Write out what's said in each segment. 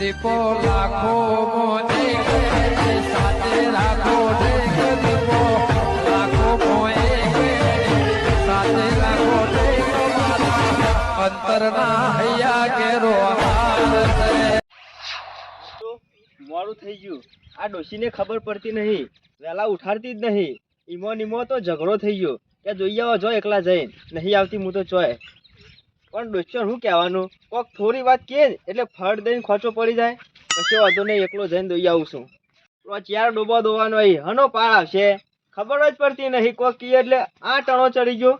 દીપો લાખો મોને સાથે રાખો દીપો લાખો મોએ સાથે રાખો અંતરના હૈયા કેરો મોડું થઈ ગયું. આ ડોશીને ખબર પડતી નહીં, વહેલા ઉઠાડતી જ નહીં. ઈમો તો ઝઘડો થઈ ગયો કે જોઈ આવો જો એકલા જઈને નહીં આવતી હું તો ચોય. પણ ડોશીઓ શું કહેવાનું, કોક થોડી વાત કહે એટલે ફળ દઈને ખોચો પડી જાય. પછી વાંધો નહીં, એકલો જઈને દોઈ આવું છું. ચાર ડોબો દોવાનો અહીં હનો પાર આવશે ખબર જ પડતી નહીં. કોક કહે એટલે આ ટણો ચડી ગયો.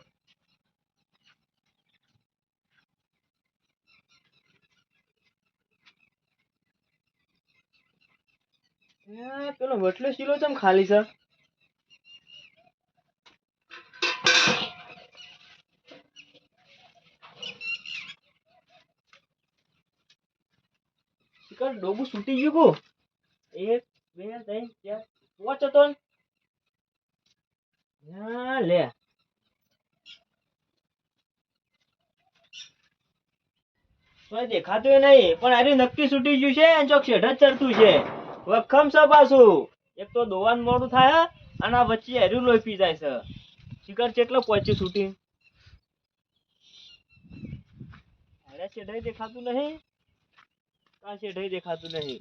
પેલો વટલો શીલો ચમ ખાલી છે? ડોબું છૂટી ગયું કો? 1 2 3 4 5 હતો લે. કોઈ દેખાતું નહીં પણ આરી નક્કી છૂટી ગયું છે. ચોક શેઠ જ ચડતું છે. વખમ છે પાછું. એક તો દોવાનું મોડું થાય અને આ વચ્ચે હેર્યું લોહી પી જાય છે. શિખર કેટલો પહોંચ્યું છૂટી? અરે શેઠ દેખાતું નહીં. દેખાતું નહીં.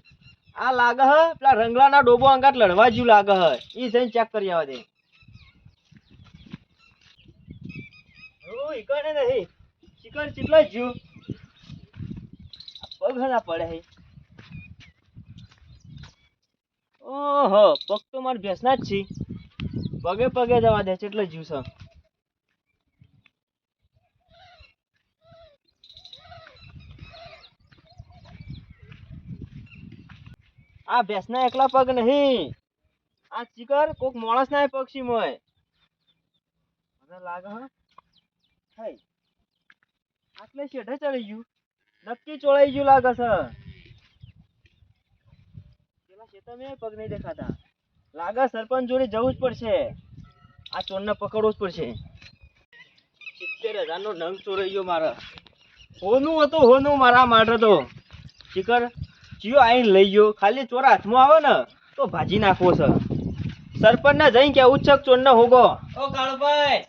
આ લાગે હ પેલા રંગલાના ડોબો અંગાત લડવા જ્યું લાગે હ. ઈ જઈને ચેક કરી આવવા દે. ઓ ઈકણે નહીં. શિખર કેટલો જ્યું? પગ ના પડે હે. ઓહો પગ તો માર ભેંસના જ છે. પગે પગે જવા દે કેટલો જ્યું છે. આ ભેંસના એકલા પગ નહીં, આ ચીકર કોક માણસ ના પગ છે મોય. મને લાગે હે આટલે શેઠે ચડી ગયું. નક્કી ચોળાઈ ગયું લાગે છે. પેલા શેતામાં પગ નહીં દેખાતા. લાગે સરપંચ જોડે જવું જ પડશે. આ ચોરને પકડવો જ પડશે. 70,000 નો નંગ ચોરાઈ ગયો મારા. હોનું હતું હોનું મારા માટે તો. ચીકર જીઓ આઈને લઈ ગયો. ખાલી ચોર હાથમાં આવે ને તો ભાજી નાખવો છે. સરપંચ ને જઈ કેવું છે ચોર ને હોગો. ઓ કાળુભાઈ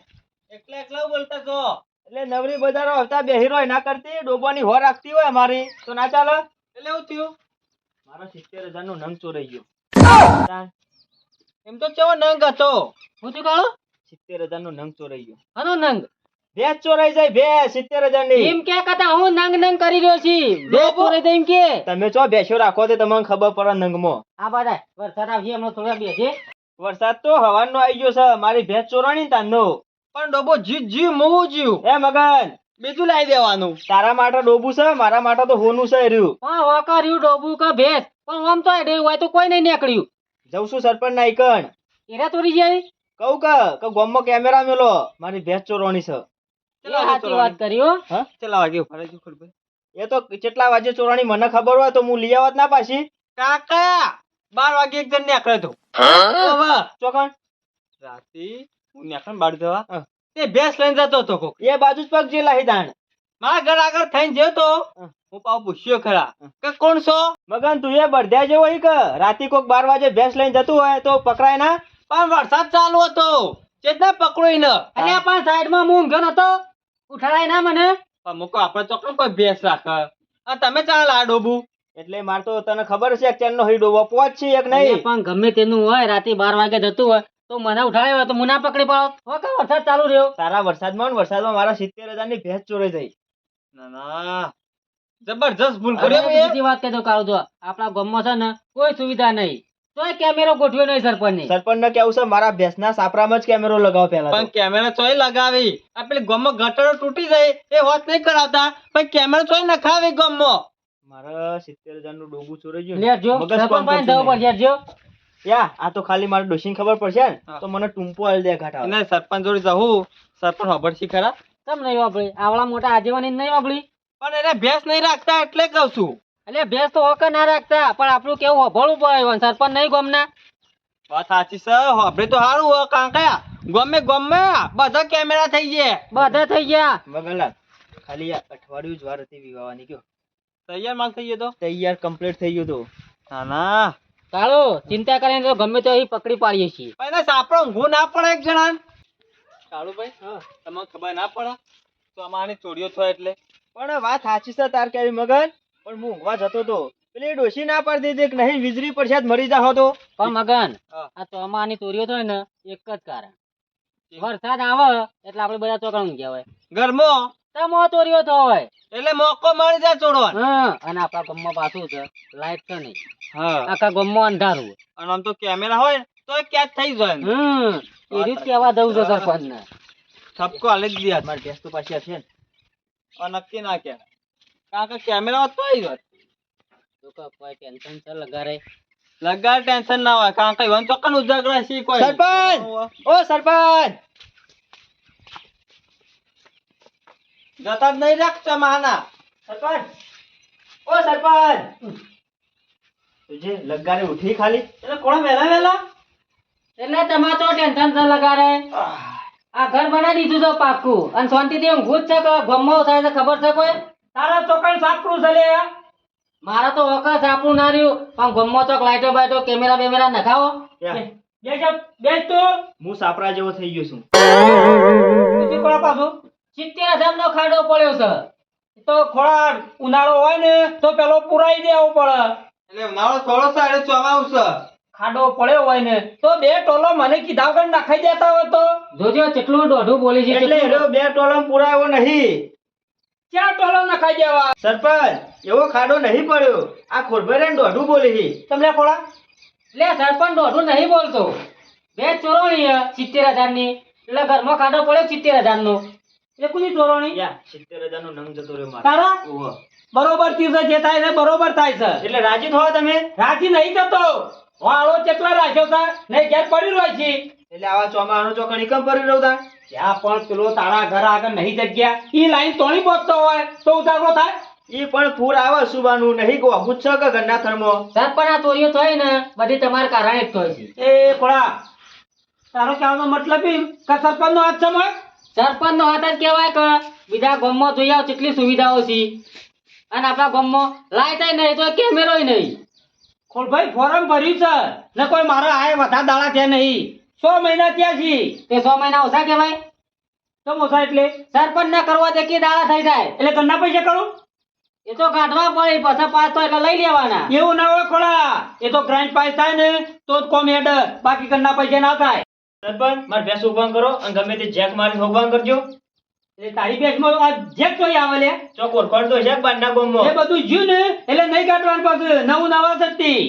એકલા એકલા બોલતા છો એટલે નવરી બજારો આવતા બેહીરો ના કરતી ડોબાની હો રાખતી હોય અમારી તો ના ચાલે. એટલે એવું થયું મારા 70,000 નો નંગ ચોરાઈ ગયો. એમ તો કેવો નંગ હતો? હું તો કાળો 70,000 નો નંગ ચોરાઈ ગયો. આનો નંગ ભેંસ ચોરાઈ જાય ભેંસ 70,000 ની. એમ કે કતા હું નંગ કરી રહ્યો છી. ભેંસ ચોરાઈ જાય એમ કે તમે ચો ભેંસો રાખો તે તમને ખબર પડે નંગ માં. આ બધા વરસાદ આવી એમનો થોડા બેસે. વરસાદ તો હવાનો આવી ગયો છે. મારી ભેંસ ચોરાણી તાનો પણ ડોબો જીવ મોવું જીવ. એ મગન બીજું લાવી દેવાનું. તારા માટે ડોબું છે, મારા માટે તો હોનું છે રહ્યું. હા વાકર્યું ડોબું કે ભેંસ પણ આમ તો એડે હોય તો કોઈ નહીં નીકળ્યું. જઉં છું સરપંચ ના ઈકણ. એરા તોરી જાય કહું કે ગોમમાં કેમેરા મેલો મારી ભેંસ ચોરવાની છે. વાત કરી હો. હા કેટલા વાગે ફરજ ખબર? એ તો કેટલા વાગે ચોરાણી મને ખબર હોય તો હું લઈ આવત ના પાછી. કાકા 12 વાગે એક જણ નીકળે તો ચોકણ રાતે હું નીકળ બાડ જવા તે ભેંસ લઈને જતો હતો કોક એ બાજુ જ પગ જેલા હિદાણ મારા ઘર આગળ થઈને જ્યો તો હું પાવ પૂછ્યો ખરા કે કોણ છો? મગન તું એ બળદ્યા જેવો હી કે રાતે કોક 12 વાગે ભેંસ લઈને જતું હોય તો પકડાય ના? પણ વરસાદ ચાલુ હતો ચેતના પકડોય ન. અલ્યા પણ સાઈડમાં હું ઊંઘ્યો નતો ઉઠાડાય ના મને. પણ મુકો આપણે ચોકડો કોઈ ભેંસ રાખે. આ તમે ચાલ આ ડોબું એટલે માર તો તને ખબર છે એક ચેન નો હઈ ડોબો પોચ છે એક નહીં. પણ ગમે તેનું હોય રાતે 12 વાગે જતું હોય તો મને ઉઠાડ્યો હોય તો મુના પકડી પાડો. ઓકે વરસાદ ચાલુ રહ્યો. સારા વરસાદમાં મારા 70,000 ની ભેંસ ચોરાઈ જાય. ના જબરજસ્ત ભૂલ કરી. બીજી વાત કહી દો કાળો જો આપણા ગામમાં છે ને કોઈ સુવિધા નહીં તોય કેમેરો ગોઠવ્યો નહીં સરપંચ ને કેવું છે મારા ભેંસના સાપરામાં જ કેમેરો લગાવો પહેલા. પણ કેમેરા ચોય લગાવી આ પેલી ગામમાં ગટરો તૂટી જાય એ વાત નહીં કરાવતા પણ કેમેરા ચોય નખાવી ગામમાં. મારા 70,000 નું ડોબું ચોરાઈ ગયું. લેજો સરપંચ પાસે જવું પડશે જો. યા આ તો ખાલી મારે ડોશીને ખબર પડશે ને તો મને ટુંપો આલ દે ઘાટા. ના સરપંચ જોડે જવું. સરપંચ ખબર છે ખરા? કેમ નહીં વાપરી? આવડા મોટા આગેવાની નહીં વાપરી. પણ એને ભેંસ નહીં રાખતા એટલે કહું છું. એટલે ભેંસ તો હોકે ના રાખતા પણ આપણું કેવું હોભળવું પડે. સરપંચ નહીં ગમના વાત સાચી છે. હોભળે તો સારું હોય કાંકા ગમે બધા કેમેરા થઈ ગયા. બધા થઈ ગયા. મગનલાલ ખાલી અઠવાડિયું જ વાર હતી વિવાહની કયો તૈયાર માલ થઈ ગયો તો તૈયાર કમ્પ્લીટ થઈ ગયું તો ના ના ચાલો ચિંતા કરીને તો ગમે તો અહીં પકડી પાડીએ છીએ ભાઈ સાપડો ઊંઘું ના પડે એક જણા કાળુભાઈ તમને ખબર ના પડે તો અમારી ચોરીઓ થાય એટલે પણ વાત સાચી છે તાર કેવી મગન પણ હું ઊંઘવા જતો તો પેલી ડોશી ના પાડી દીધી કે નહીં વીજળી પડશે જ મરી જાહો તો પણ મગન હા. આ ચોમાની ચોરીઓ થાય ને એક જ કારણ વરસાદ આવે એટલે આપણે બધા ચોકણ ઊંઘ્યા હોય ગરમો તમો ચોરીઓ થાય એટલે મોકો મળી જાય ચોરવા હા અને આપણા ગામમાં પાછું છે લાઈટ છે નહીં હા આખા ગામમાં અંધારું અને આમ તો કેમેરા હોય તો કેચ થઈ જાય એ રીત કેવા દઉં છે સરપંચ ને ઠપકો હાલે જ દિયા મારી ભેંસ તો પાછી છે ને નક્કી ના કે કારણ કે કેમેરા તો આવી જાય તો કે કોઈ ટેન્શન છે લગારે લગાર ટેન્શન ના હોય કારણ કે ઈવન ચોક્કન ઉજાગરા છે કોઈ સરપંચ ઓ સરપંચ જતા જ નહીં રાખતા માના સરપંચ ઓ સરપંચ તુજે લગારે ઉઠી ખાલી એટલે કોણ વેલા વેલા એટલે તમારે તો ટેન્શન છે લગારે આ ઘર બનાવી દીધું છે પાક્કું અને શાંતિથી ઊંઘું જ છે કે ગમો થાય છે ખબર છે કોઈ તારા ચોકન સાપરું છે લે મારા તો વખત આપણું ના રહ્યું પણ ગમો ચોક લાઈટો બાઈટો કેમેરા બેમેરા નખાવો બેસ તો હું સાપરા જેવો થઈ ગયો છું બીજું કોણ પાછું 70,000 નો ખાડો પડ્યો છે તો ખોળા ઉનાળો હોય ને તો પેલો પુરાઈ દેવો પડે એટલે ઉનાળો થોડો સાડે ચોમાવું છે ખાડો પડ્યો હોય ને તો બે ટોલો મને કીધા વગર નાખાઈ દેતા હોય તો જોજો કેટલું દોઢું બોલી છે એટલે કેટલું. બે ટોલો પુરાયો નહીં ક્યાં ટોલો નખાઈ દેવા સરપંચ એવો ખાડો નહીં પડ્યો આ ખોરભરે દોઢું બોલી તમને ખોળા લે સરપંચ દોઢું નહીં બોલતો બે ચોરોણી 70,000 ની એટલે ઘરમાં ખાડો પડ્યો 70,000 નો એ કુની ચોરોણી યા 70,000 નો નંગ જતો રહ્યો મારા તારા બરોબર ચીજ જે થાય છે બરોબર થાય છે એટલે રાજી થો તમે રાજી નહીં થતો વાળો કેટલા રાખ્યો છે નહીં ઘેર પડી રહ્યો છે એટલે આવા ચોમાનો ચોકડી કમ પડી રહ્યો તા ત્યાં પણ પેલો તારા ઘર આગળ નહીં જગ્યા ઈ લાઈન તોડી બોતતો હોય તો ઉતારો થાય ઈ પણ પૂર આવે સુબાનું નહીં કો ગુચ્છ કે ઘરના થર્મો સરપંચ આ ચોરીઓ થઈ ને બધી તમારા કારણે જ થઈ છે એ કોળા તારો કહેવાનો મતલબ ઈ કે સરપંચ નો હાથ છે મોય સરપંચ નો હાથ જ કહેવાય કે બીજા ગામમાં જોઈ આવો કેટલી સુવિધાઓ છે અને આપણા ગામમાં લાઈટ નહીં તો કેમેરો નહીં ખોલભાઈ ફોરમ ભર્યું છે ને કોઈ મારા આય વધા દાડા થયા નહીં 100 મહિના ત્યાં છે તે 100 મહિના ઓછા કહેવાય તો મોસા એટલે સરપંચ ના કરવા દે કે દાડા થઈ જાય એટલે ઘરના પૈસા કરું એ તો કાઢવા પડે પાછા પાસ તો એટલે લઈ લેવાના એવું ના હોય ખોળા એ તો ગ્રાન્ડ પાસ થાય ને તો જ કોમ હેડ બાકી ઘરના પૈસા ના થાય સરપંચ માર ભેંસ ઉભા કરો અને ગમે તે જેક મારી ઉભા કરજો એટલે તારી ભેંસ માં આ જેક જોઈ આવે લે ચોકોર ખોડ તો છે બાંડા ગોમમાં એ બધું જ્યું ને એટલે નહીં કાઢવાનું પાછું નવું નવા સત્તી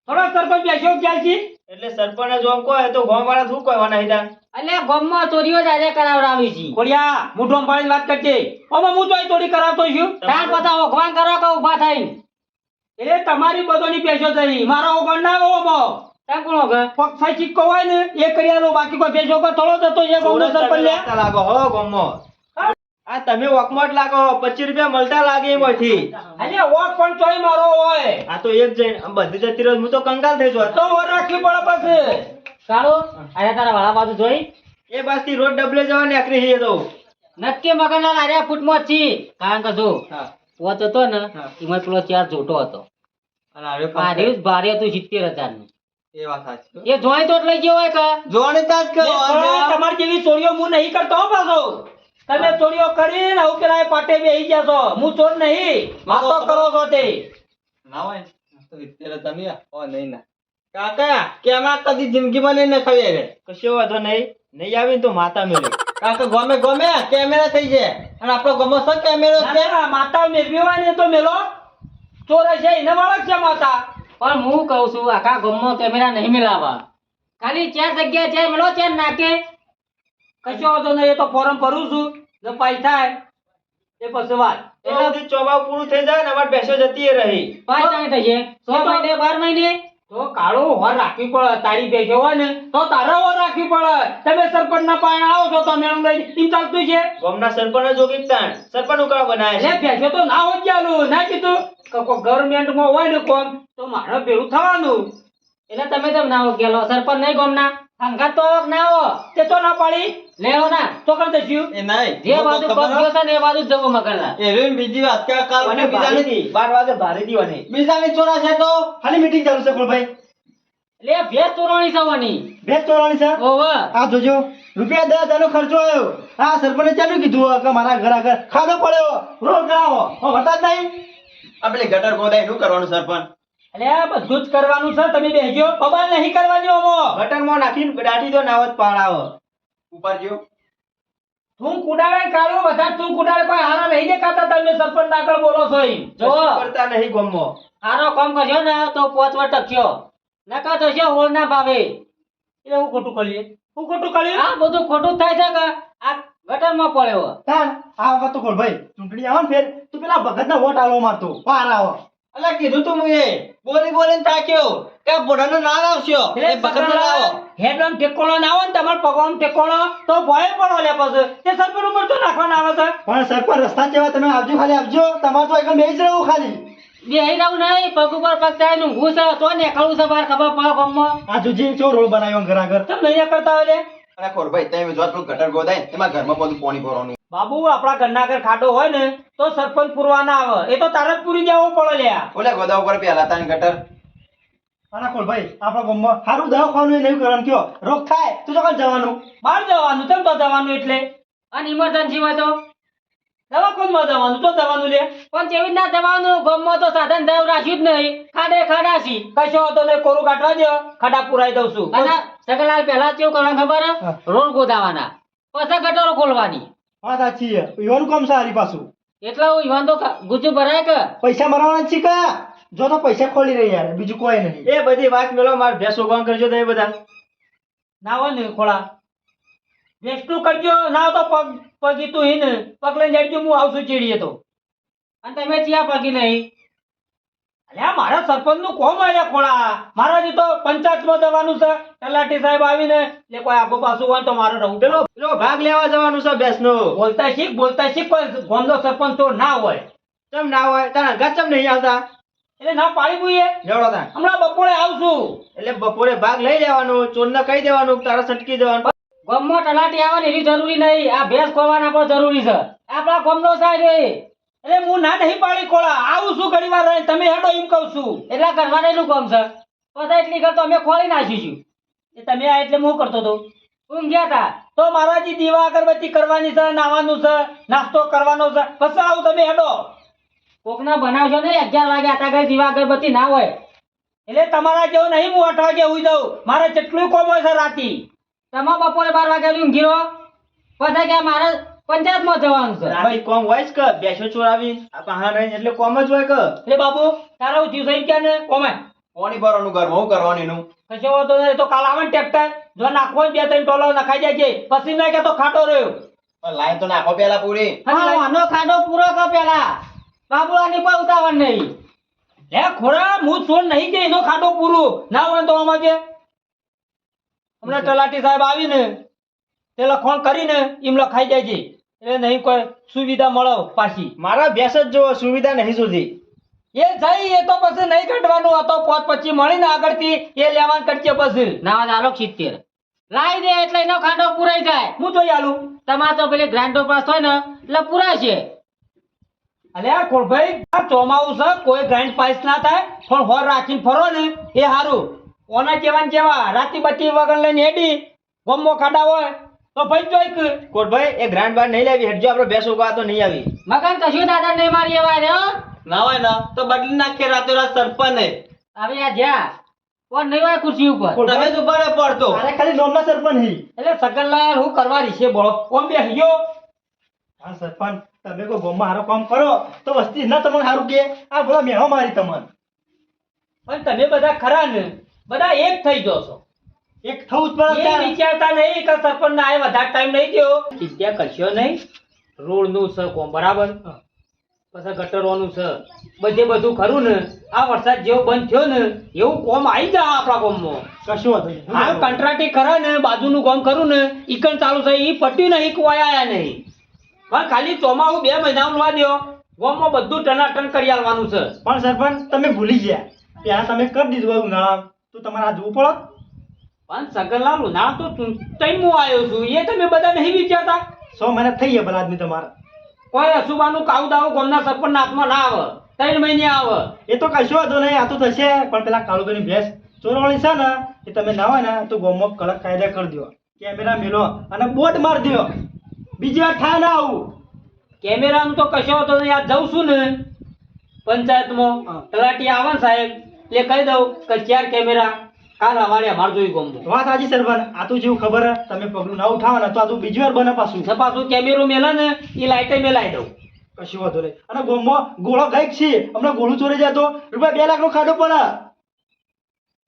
થોડા સરપંચ બેસ્યો ક્યાં છે એટલે સરપંચ જો કોઈ તો ગોમ વાળા શું કહેવાના હતા એટલે ગામમાં ચોરીઓ જ આજે કરાવડાવી છે ખોડિયા મોઢો પાડીને વાત કરજે ઓમાં હું તોય ચોરી કરાવતો છું તાર બધા ઓગવાન કરો કે ઊભા થઈને એટલે તમારી બધોની પેશો થઈ મારો ઓગણ ના ઓમો તાર કોણ ઓગણ પક્ષાઈ સિક્કો હોય ને એ કર્યાનો બાકી કોઈ પેશો કો થોડો જતો છે ગોમનો સરપંચ લે લાગો હો ગોમો આ તમે વકમટ લાગો 25 રૂપિયા મળતા લાગે એમાંથી અલે વક પણ ચોય મારો હોય આ તો એક જણ આમ બધી જતી રહ્યો હું તો કંગાલ થઈ જો તો ઓર રાખવી પડે પછી કાળો અરે તારા વાળા બાજુ જોઈ એ બાજથી રોડ ડબલે જવા નીકળી હી તો નક્કી મગનના લાર્યા ફૂટમાં જ છી કારણ કે જો હા પોચ હતો ને હા. એમાં પેલો ચાર જોટો હતો અને હવે ભારે જ ભારે હતું 70,000 નું એ વાત સાચી એ જોઈ તો જ લઈ ગયો હોય કે જોણી તાજ કરો તમારી જેવી ચોરીઓ હું નહીં કરતો હો પાછો તમે ચોરીઓ કરીને આવું પેલા એ પાટે બેહી ગયા છો હું ચોર નહીં વાતો કરો છો તે ના હોય તો અત્યારે તમે ઓ નહીં ના કાકા કેમાં કદી જિંદગીમાં નહીં નખાવી રે કશો વાંધો નહીં આવી તો માતા મેળે કાકા ગમે ગમે કેમેરા થઈ જાય અને આપણો ગમો છે કેમેરો છે માતા મેળવી હોય ને તો મેલો ચોર છે એને વાળા છે માતા પણ હું કહું છું આખા ગામમાં કેમેરા નહીં મિલાવા ખાલી ચાર જગ્યાએ ચાર મેળો ચાર નાખે કશો વાંધો નહીં એ તો ફોરમ ભરું છું જો પાઈ થાય એ પછી વાત એટલે ચોમાવ પૂરું થઈ જાય ને અમાર બેસો જતી રહી પાંચ તાણી થશે 6 મહિને 12 મહિને તો કાળો હોર રાખવી પડે તારી બેસો હોય ને તો તારા હોર રાખવી પડે તમે સરપંચ ના પાણે આવો છો તો મેળમ લઈ એમ ચાલતું છે ગામના સરપંચ જોગી તાણ સરપંચ ઉકળા બનાવે છે બેસો તો ના હોય ચાલુ ના કીધું ગવર્નમેન્ટ માં હોય ને કોમ તો મારે ભેળું થવાનું એટલે તમે તેમ ના આવો ગયેલો સરપંચ નહીં ગામના સંઘાત તો ના આવો તે તો ના પાડી લેવો ના તો કર દઈશું એ નહીં જે બાજુ પગ ગયો છે ને એ બાજુ જ જવો મગરના એ રેન બીજી વાત કે કાલ અને બીજાની 12 વાગે ભારે દીવાની બીજાની ચોરા છે તો ખાલી મીટિંગ ચાલુ છે ભાઈ લે ભેસ ચોરાણી સવાની ભેસ ચોરાણી છે ઓવે આ જોજો રૂપિયા 10,000 નો ખર્ચો આવ્યો આ સરપંચે ચાલુ કીધું કે મારા ઘર આગળ ખાધો પડ્યો રોડ કરાવો વતા જ નહીં આ પેલી ગટર ખોદાય શું કરવાનું સરપંચ અલે આ બધું જ કરવાનું છે તમે બેહજો બબાલ નહીં કરવાની ઓમો ગટરમાં નાખીને દાટી દો નાવત પાડાવ ઉપર જો તું કુડાળે કાળો બધા તું કુડાળે કોઈ હારા નહીં દેખાતા તમે સરપંચ આગળ બોલો છો ઈ જો કરતા નહીં ગમો હારો કામ કરજો ને તો પોચવા ટકશો નકા તો છે હોળ ના ભાવે એટલે હું ખોટું કર્યું આ બધું ખોટું થાય છે કે આ ગટરમાં પડ્યો તાણ આ વખત તો ભાઈ ચૂંટણી આવે ને ફેર તું પેલા ભગતના વોટ આલો મારતો પાર આવો અલા કીધું તું મુએ બોલીને થાક્યો કે બોડાનો ના આવશો એ બકર લાવો હેડમ ટેકોળો ના આવે ને તમાર પગમ ટેકોળો તો ભય પડો લે પછી તે સરપંચ ઉપર તો નાખવાના આવે છે પણ સરપંચ રસ્તા જેવા તમે આવજો ખાલી આવજો તમારે તો એકદમ બેસી જ રહું ખાલી બેહી રહું નહીં પગ ઉપર પગ થાય નું ઘૂસ તો નીકળું છે બહાર ખબર પડે ગમમાં આ જોજી ચો રોડ બનાવ્યો ઘર આગળ તમે નહીં કરતા હોય લે અરે ખોરભાઈ તમે જોત પેલું ગટર ગોદાય એમાં ઘરમાં બધું પાણી ભરવાનું બાબુ આપણા ઘરના આગળ ખાડો હોય ને તો સરપંચ પૂરવા ના આવે એ તો તારે જ પૂરી દેવો પડે લ્યા ઓલે ગોદા ઉપર પેલા તાન ગટર આના કોલ ભાઈ આપણા ગામમાં સારું દવાખાનું નહીં કરવાનું કયો રોગ થાય તું તો કાલ જવાનું બહાર જવાનું તેમ તો જવાનું એટલે અને ઇમરજન્સી હોય તો દવાખાનામાં જવાનું તો જવાનું લે પણ જેવી ના જવાનું ગામમાં તો સાધન દેવ રાખ્યું જ નહીં ખાડે ખાડાસી કશો હતો ને કોરું કાઢવા દો ખાડા પુરાઈ દઉં છું અને સગલાલ પહેલા કેવું કરવાનું ખબર રોડ ગોદાવાના પછી ગટરો ખોલવાની હા સાચી છે એવાનું કામ છે હારી પાછું એટલે હું ઈવાન તો ગુજુ ભરાય કે પૈસા મરવાના છે કા જો તો પૈસા ખોલી રહી યાર બીજું કોઈ નહીં એ બધી વાત મેલો માર ભેંસો કામ કરજો તમે બધા ના હોય ને ખોળા બેસ્ટું કરજો ના તો પગ પગી તું હિન પગ લઈને જડજો હું આવશું ચીડીએ તો અને તમે ચિયા પગી નહીં અલ્યા મારા સરપંચ નું કોમ આવ્યા ખોળા મારા તો પંચાયતમાં જવાનું છે તલાટી સાહેબ આવીને એટલે કોઈ આગો પાછું હોય તો મારે રહું પેલો પેલો ભાગ લેવા જવાનું છે ભેંસનો બોલતા શીખ કોઈ ગામનો સરપંચ તો ના હોય ચમ ના હોય તારા ઘર ચમ નહીં આવતા એટલે ના પાડી બુએ લેવડો તા હમણાં બપોરે આવશું એટલે બપોરે ભાગ લઈ લેવાનો ચોરને કહી દેવાનું તારા સટકી જવાનું ગામમાં તલાટી આવવાની એવી જરૂરી નહીં આ ભેંસ ખોવાના પણ જરૂરી છે આપણા ગામનો સાહેબ એટલે હું ના નહીં પાડી ખોળા આવું છું ઘણી વાર રહીને તમે હેડો એમ કહું છું એટલે કરવાનું એટલું કામ છે પછી એટલી કરતો અમે ખોલી નાખીશું એ તમે આ એટલે હું કરતો હતો ઊંઘ્યા હતા તો મારાજી દીવા અગરબત્તી કરવાની છે નાવાનું છે નાસ્તો કરવાનો છે પછી આવું તમે હેડો કોકના બનાવજો ને 11 વાગે આતા ગઈ દીવા અગરબત્તી ના હોય એટલે તમારા જેવું નહીં હું 8 વાગે ઉઈ જાઉં મારે જેટલું કોમ હોય છે રાતી તમારે બપોરે 12 વાગે ઊંઘી રહો પછી કે મારે પંચાયતમાં જવાનું છે ભાઈ કોમ હોય જ કે ભેંસો ચોરાવી આ પહાડ રહી એટલે કોમ જ હોય કે એટલે બાબુ તારા ઉઠ્યું થઈ ગયા ને કોમે પાણી ભરવાનું ઘરમાં હું કરવાનું એનું કશો વાંધો નહીં એ તો કાલ આવે ને ટ્રેક્ટર જો નાખવો હોય 2-3 ટોલો નખાઈ જાય છે પછી ના કે તો ખાટો રહ્યો લાઈન તો નાખો પેલા પૂરી આનો ખાડો પૂરો કર પેલા બાબુલાની કોઈ ઉતાવળ નહીં લે ખોરા હું છોડ નહીં કે એનો ખાડો પૂરું ના હોય તો આમાં કે હમણાં તલાટી સાહેબ આવીને તે લખણ કરીને એમ લખાઈ જાય છે એટલે નહીં કોઈ સુવિધા મળે પાછી મારા ભેંસ જ જો સુવિધા નહીં સુધી એ જઈ એ તો પછી નહીં કાઢવાનું હતો પોત પછી મળીને આગળથી એ લેવાનું કરશે પછી ના આલો 70 લાવી દે એટલે એનો ખાડો પૂરાઈ જાય હું જોઈ આલું તમારે તો પેલી ગ્રાન્ડો પાસ હોય ને એટલે પૂરાય છે અલે આ કોળભાઈ આ ચોમાવું છે કોઈ ગ્રાન્ડ પાસ ના થાય પણ હોર રાખીને ફરો ને એ સારું ઓના જેવા રાતી બત્તી વગર લઈને હેડી ગમો ખાડા હોય તો ભાઈ જોઈ કે કોટભાઈ એ ગ્રાન્ડ બાર નહીં લાવી હેડજો આપણે ભેંસો ઉગા તો નહીં આવી મકાન કશું દાદા નહીં મારી એવા રે ના હોય ને તો બદલી નાખીએ રાતોરાત સરપંચ હવે આ જ્યાં કોણ નહીં હોય ખુરશી ઉપર તમે જ ઉભા પડતો અરે ખાલી નોમના સરપંચ હી એટલે સગનલાલ હું કરવાની છે બોલો કોમ બે હયો હા સરપંચ તમે કોઈ ગામમાં સારું કામ કરો તો વસ્તી ના તમને સારું કે આ બોલા મેહો મારી તમને પણ તમે બધા ખરા ને બધા એક થઈ ગયો છો એક થવું જ પડે એ વિચારતા નહીં કે સરપંચ ના આય વધારે ટાઈમ નહીં થયો ચિંતા કરશો નહીં રોડ નું છે કોમ બરાબર પછી ગટરોનું છે બધું ખરું ને આ વરસાદ જેવો બંધ થયો ને એવું કોમ આવી જા આપણા કોમમાં કશું વાંધો નહીં આ કંટ્રાટી ખરા ને બાજુનું કામ ખરું ને ઈકણ ચાલુ છે ઈ પટ્યું નહીં કોઈ આયા નહીં પણ ખાલી ચોમાસું 2 મહિનાનું વા દ્યો ગામમાં બધું ટનાટન કરી આલવાનું છે પણ સરપંચ તમે ભૂલી ગયા ત્યાં તમે કરી દીધું હોય ઉનાળા તો તમારે આ જોવું પડે પણ સગનલાલ ઉનાળો તો તૈમું આવ્યો છું એ તમે બધા નહીં વિચારતા 100 મહિના થઈ ગયા ભલા આદમી તમારા. કોઈ અસુબાનું કાવ દાવ ગામના સરપંચના હાથમાં ના આવે 3 મહિને આવે એ તો કશો વાંધો નહીં, આ તો થશે. પણ પેલા કાળુભાઈની ભેંસ ચોરવાળી છે ને એ તમે ના હોય ને તો ગોમો કડક કાયદા કરી દો, કેમેરા મેલો અને બોટ માર દો, બીજી વાર થાય ના આવું. કેમેરાનું તો કશો હતો નહીં. આ જઉં છું ને પંચાયતમાં તલાટી આવે ને સાહેબ એટલે કહી દઉં કે 4 કેમેરા કાલ હવારે અમાર જોઈ ગામમાં. વાત સાચી સરપંચ. આ તો જેવું ખબર હે, તમે પગલું ના ઉઠાવો ને તો આ તો બીજી વાર બને પાછું. ને પાછું કેમેરો મેલે ને એ લાઈટે મેલાઈ દઉં. કશું વાંધો નહીં. અને ગોમો ગોળો ગાયક છે, હમણાં ગોળું ચોરી જાય તો રૂપિયા 2 લાખનો ખાધો પડે.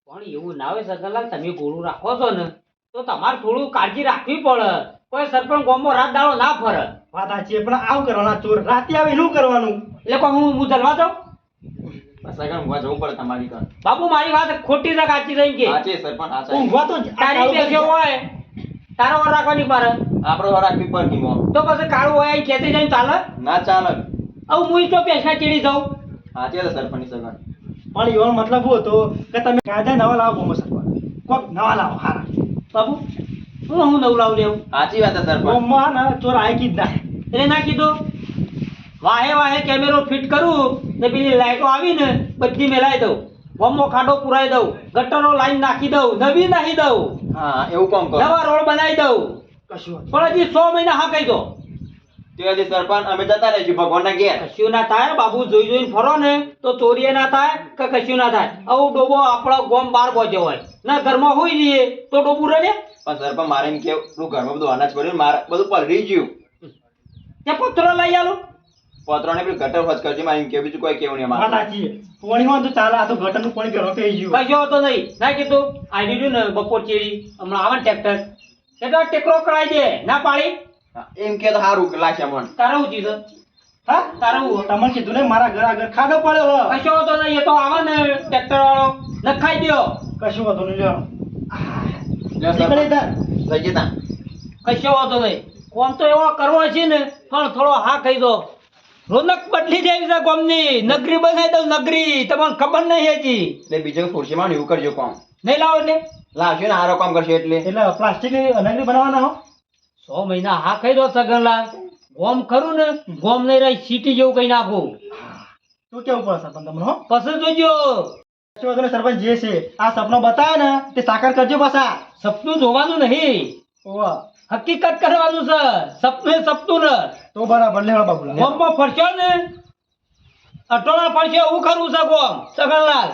પણ એવું ના હોય સગનલાલ, તમે ગોળું રાખો છો ને તો તમારે થોડું કાળજી રાખવી પડે. કોઈ સરપંચ ગામમાં રાત દાડો ના ફરે. વાત સાચી છે, પણ આવું કરવાના ચોર રાતે આવે એનું કરવાનું. એટલે કોઈ હું જલવા જાઉં? સગન ઊંઘવા જવું પડે તમારી ઘર. બાપુ મારી વાત ખોટી છે કાચી રહી કે સાચી સરપંચ સાચી. ઊંઘવા તો જ- આ તારી કાળુભાઈ પેશો હોય તારો વાર રાખવાની પડે. આપણો વાર રાખવી પડે ની મોં. તો પછી કાળું હોય અહીં ખેતી જઈને ચાલે. ના ચાલે. હવે હું તો પેશા ચીડી જાઉં. સાચી છે સરપંચની સગન. પણ એવાનો મતલબ શું હતો કે તમે કાયદા નવા લાવો ગોમો સરપંચ, કોક નવા લાવો હારા. બાપુ હું નવું લાવું લેવું સાચી વાત છે સરપંચ. ગોમમાં ને ચોર આયકી જ ના. એટલે ના કીધું વાહે વાહે કેમેરો ફિટ કરું ને પેલી લાઈટો આવી ને બધી મેલાઈ દઉં, ગોમો ખાડો પુરાઈ દઉં, ગટરો લાઈન નાખી દઉં, નવી નાખી દઉં, હા એવું કામ કરો. નવા રોડ બનાવી દઉં. કશું વાંધો પણ હજી 100 મહિના હા કહી દો. તે હજી સરપંચ અમે જતા રહીશું ભગવાનના ઘેર. કશું ના થાય બાબુ, જોઈ જોઈને ફરો ને તો ચોરીએ ના થાય કે કશું ના થાય. આવું ડોબો આપણો ગોમ બાર પહોંચ્યો હોય ના ઘરમાં હોઈ રહીએ તો ડોબું રહે. પણ સરપંચ મારે એમ કેવું પેલું ઘરમાં બધું અનાજ પડ્યું ને મારે બધું પલળી ગયું. ત્યાં પત્રો લઈ આલું. પતરાને પેલું ગટર ફસ કરજે મારે એમ કેવું, બીજું કોઈ કેવું નહીં વાત અમારે. સાચી છે. પાણી હોય તો ચાલે, આ તો ગટરનું પાણી ઘરમાં પી ગયું. કશો હતો નહીં. ના કીધું આવી રહ્યું ને બપોર ચેડી હમણાં આવે ને ટ્રેક્ટર એટલે ટેકરો કરાવી દે. ના પાડી હા, એમ કે તો સારું લાગશે મને. તારા હું ચીજ હા તારા હું તમને કીધું ને મારા ઘર આગળ ખાડો પડ્યો હે. કશો હતો નહીં. એ તો આવે ને ટ્રેક્ટર વાળો નખાઈ દ્યો. કશું વાંધો નહીં લ્યો. લ્યો નીકળી સરપંચ, જા. લઈ જતા. કશો હતો નહીં. કોમ તો એવો કરવો છે ને પણ થોડો હા કહી દો. રોનક બદલી જાય છે ગામની. નગરી બનાવી દઉં નગરી. તમને ખબર નહીં હજી એટલે બીજું ખુરશીમાં ને એવું કરજો કામ. નહીં લાવો એટલે લાવશે ને સારો કામ કરશે એટલે. એટલે પ્લાસ્ટિકની અનગરી બનાવવાના હો. 100 મહિના હા કહી દો સગનલાલ. ગોમ ખરું ને ગોમ નહીં રહી સીટી જેવું કઈ નાખું. શું કેવું પડે સરપંચ તમને હો? પસંદ જોજો. કશું વાંધો નહીં સરપંચ, જે છે આ સપનો બતાવે ને તે સાકાર કરજો પાછા. સપનું જોવાનું નહીં, ઓવા. હકીકત કરવાનું છે. સપનું એ સપનું ને તો બરાબર લેવા બાબુલા. ગોમમાં ફરશો ને અટોળા પડશે એવું ખરું છે ગોમ સગનલાલ.